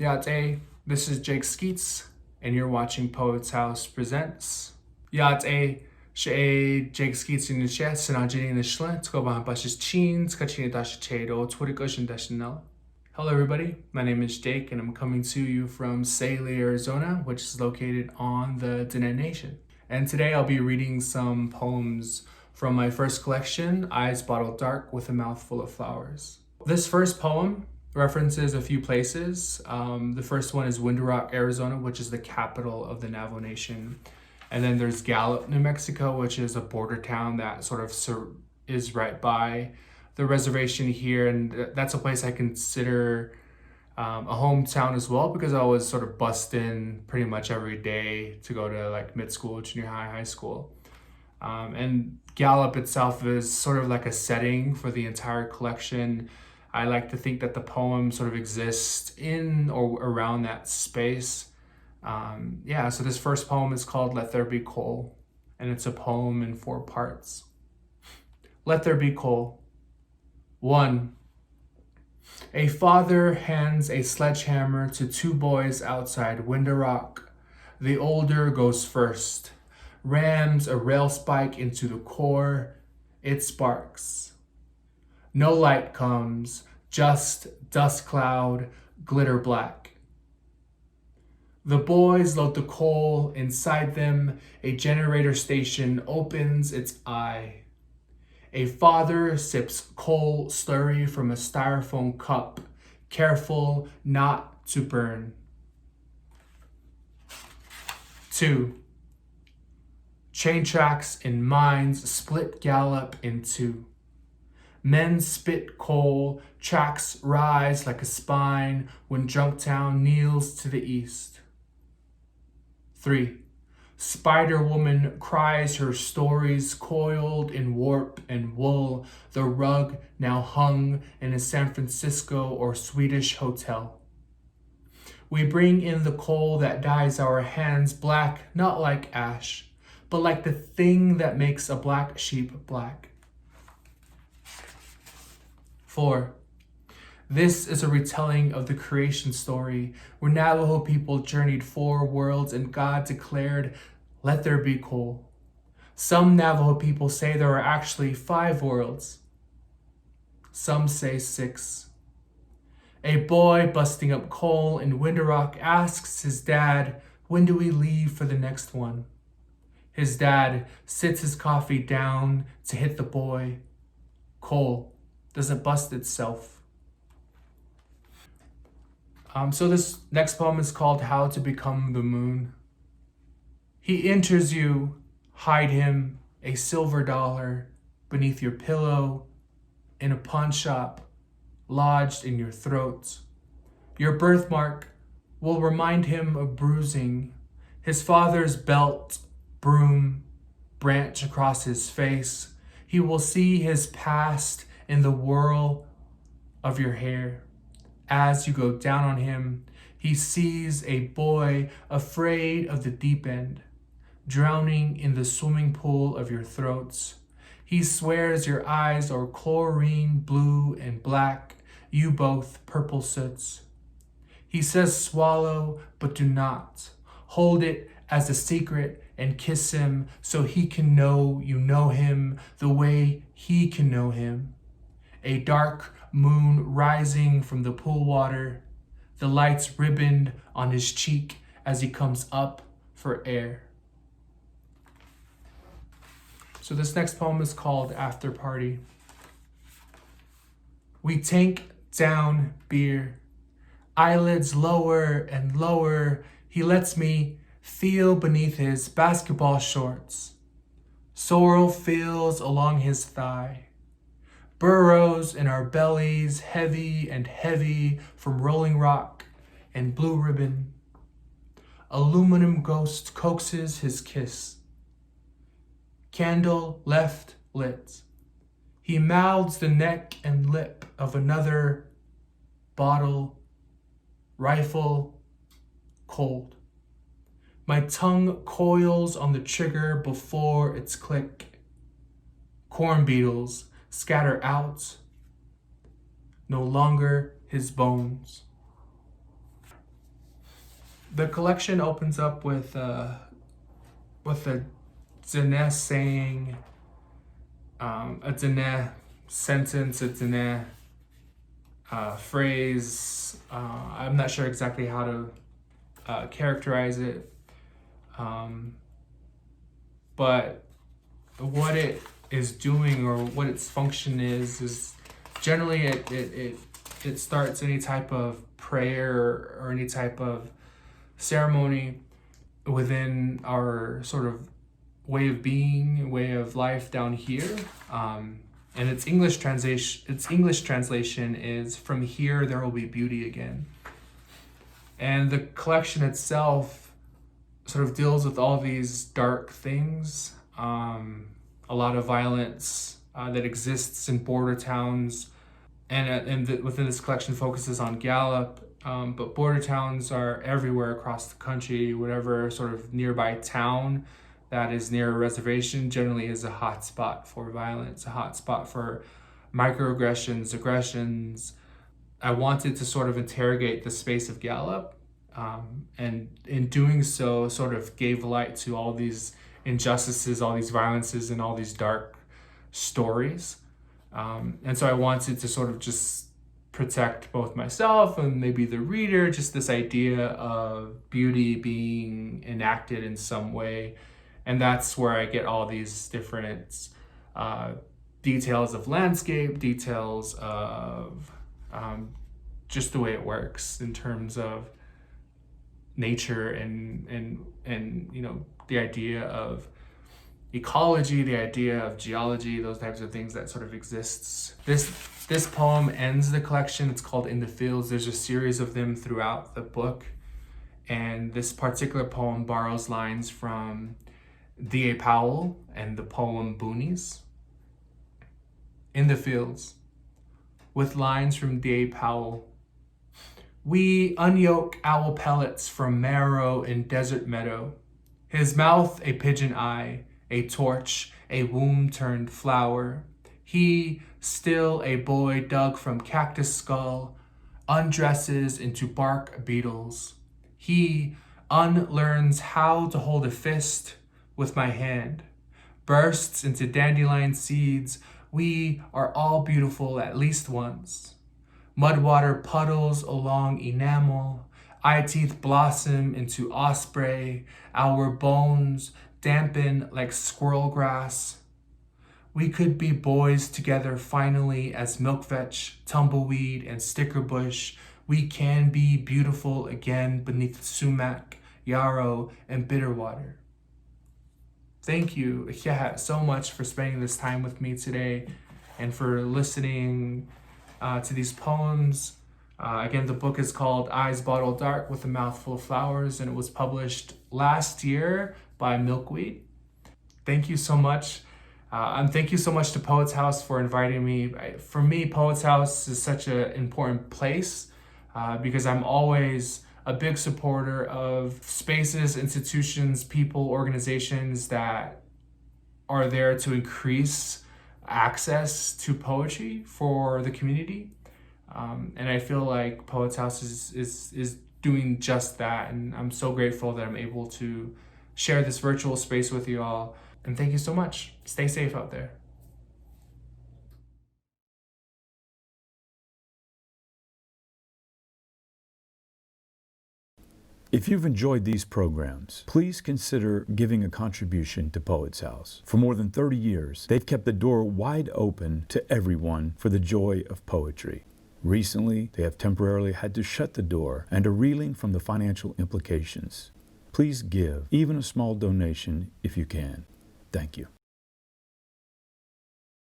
Yate, this is Jake Skeets, and you're watching Poets House Presents. Yate, Jake Skeets in the chat, Sinajini in the Schlent, Goban Bash's Cheens, Kachini Dash Chado, Twitter Dashinel. Hello, everybody. My name is Jake, and I'm coming to you from Tsaile, Arizona, which is located on the Diné Nation. And today I'll be reading some poems from my first collection, Eyes Bottled Dark with a Mouthful of Flowers. This first poem references a few places. The first one is Window Rock, Arizona, which is the capital of the Navajo Nation. And then there's Gallup, New Mexico, which is a border town that sort of is right by the reservation here. And that's a place I consider a hometown as well, because I was sort of bussed in pretty much every day to go to like mid-school, junior high, high school. And Gallup itself is sort of like a setting for the entire collection. I like to think that the poem sort of exists in or around that space. So this first poem is called Let There Be Coal, and it's a poem in 4 parts. Let there be coal. 1. A father hands a sledgehammer to 2 boys outside Window Rock. The older goes first, rams a rail spike into the core. It sparks. No light comes, just dust cloud, glitter black. The boys load the coal. Inside them, a generator station opens its eye. A father sips coal slurry from a styrofoam cup, careful not to burn. 2. Train tracks in mines split Gallup in 2. Men spit coal, tracks rise like a spine when Junktown kneels to the east. 3. Spider Woman cries her stories coiled in warp and wool, the rug now hung in a San Francisco or Swedish hotel. We bring in the coal that dyes our hands black, not like ash, but like the thing that makes a black sheep black. 4. This is a retelling of the creation story where Navajo people journeyed 4 worlds and God declared, "Let there be coal." Some Navajo people say there are actually 5 worlds. Some say 6. A boy busting up coal in Window Rock asks his dad, "When do we leave for the next one?" His dad sits his coffee down to hit the boy. Coal doesn't bust itself. So this next poem is called How to Become the Moon. He enters you, hide him, a silver dollar beneath your pillow, in a pawn shop, lodged in your throat. Your birthmark will remind him of bruising, his father's belt, broom, branch across his face. He will see his past in the whirl of your hair. As you go down on him, he sees a boy afraid of the deep end, drowning in the swimming pool of your throats. He swears your eyes are chlorine blue and black, you both purple soots. He says swallow, but do not. Hold it as a secret and kiss him so he can know you know him the way he can know him. A dark moon rising from the pool water, the lights ribboned on his cheek as he comes up for air. So this next poem is called After Party. We tank down beer, eyelids lower and lower. He lets me feel beneath his basketball shorts. Sorrel feels along his thigh. Burrows in our bellies, heavy and heavy from rolling rock and blue ribbon. Aluminum ghost coaxes his kiss. Candle left lit. He mouths the neck and lip of another bottle, rifle, cold. My tongue coils on the trigger before its click. Corn beetles scatter out, no longer his bones. The collection opens up with a Diné saying, a Diné sentence, a Diné phrase. I'm not sure exactly how to characterize it, but what it is doing or what its function is generally it starts any type of prayer or any type of ceremony within our sort of way of being, way of life down here. And its English translation is, "From here there will be beauty again." And the collection itself sort of deals with all these dark things, a lot of violence that exists in border towns, and within this collection focuses on Gallup, but border towns are everywhere across the country. Whatever sort of nearby town that is near a reservation generally is a hot spot for violence, a hot spot for microaggressions, aggressions. I wanted to sort of interrogate the space of Gallup, and in doing so sort of gave light to all these injustices, all these violences, and all these dark stories. And so I wanted to sort of just protect both myself and maybe the reader, just this idea of beauty being enacted in some way. And that's where I get all these different details of landscape, details of just the way it works in terms of nature and you know, the idea of ecology, the idea of geology, those types of things that sort of exists. This poem ends the collection. It's called In the Fields. There's a series of them throughout the book. And this particular poem borrows lines from D.A. Powell and the poem Boonies. In the Fields, with lines from D.A. Powell. We unyoke owl pellets from marrow in desert meadow. His mouth a pigeon eye, a torch, a womb-turned flower. He, still a boy dug from cactus skull, undresses into bark beetles. He unlearns how to hold a fist with my hand, bursts into dandelion seeds. We are all beautiful at least once. Mudwater puddles along enamel, eye teeth blossom into osprey, our bones dampen like squirrel grass. We could be boys together finally as milkvetch, tumbleweed, and stickerbush. We can be beautiful again beneath sumac, yarrow, and bitterwater. Thank you, so much for spending this time with me today and for listening to these poems. Again, the book is called Eyes Bottled Dark with a Mouthful of Flowers, and it was published last year by Milkweed. Thank you so much. And thank you so much to Poets House for inviting me. For me, Poets House is such an important place because I'm always a big supporter of spaces, institutions, people, organizations that are there to increase access to poetry for the community. And I feel like Poets House is doing just that. And I'm so grateful that I'm able to share this virtual space with you all. And thank you so much. Stay safe out there. If you've enjoyed these programs, please consider giving a contribution to Poets House. For more than 30 years, they've kept the door wide open to everyone for the joy of poetry. Recently, they have temporarily had to shut the door and are reeling from the financial implications. Please give, even a small donation if you can. Thank you.